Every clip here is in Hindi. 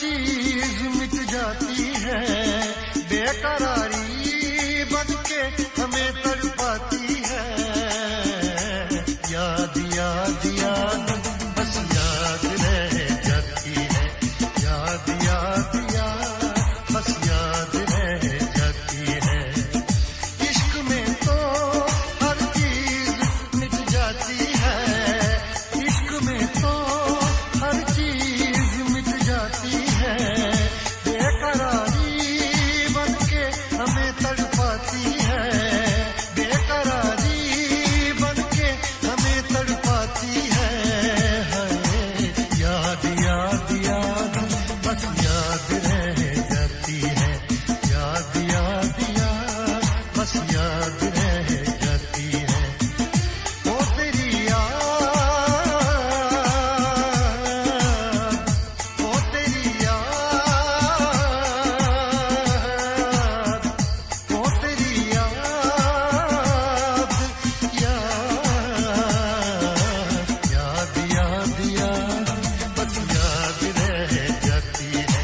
चीज मिट जाती है, बेकरारी बन के हमें तड़पाती है। याद याद याद बस याद रह जाती है, याद याद याद बस याद रह जाती है। इश्क में तो हर चीज मिट जाती है, इश्क में तो हर चीज मिट जाती है, बेकरारी बन के हमें तड़पाती है, बेकरारी बन के हमें तड़पाती है। याद याद याद बस याद रह जाती है, याद याद याद बस याद रह जाती है। ओ तेरी याद, ओ तेरी याद, ओ तेरी याद, याद याद याद बस याद रह जाती है,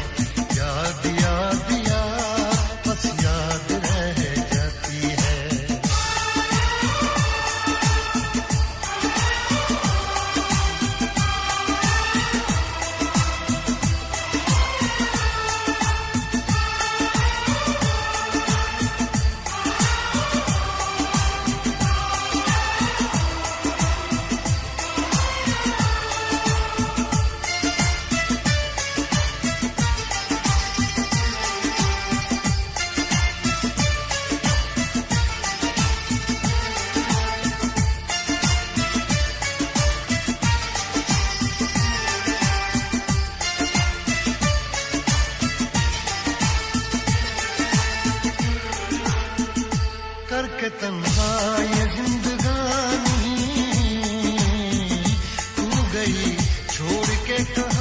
याद याद याद बस याद रह जाती है। करके तन्हा ये जिंदगानी तू गई छोड़ के कहा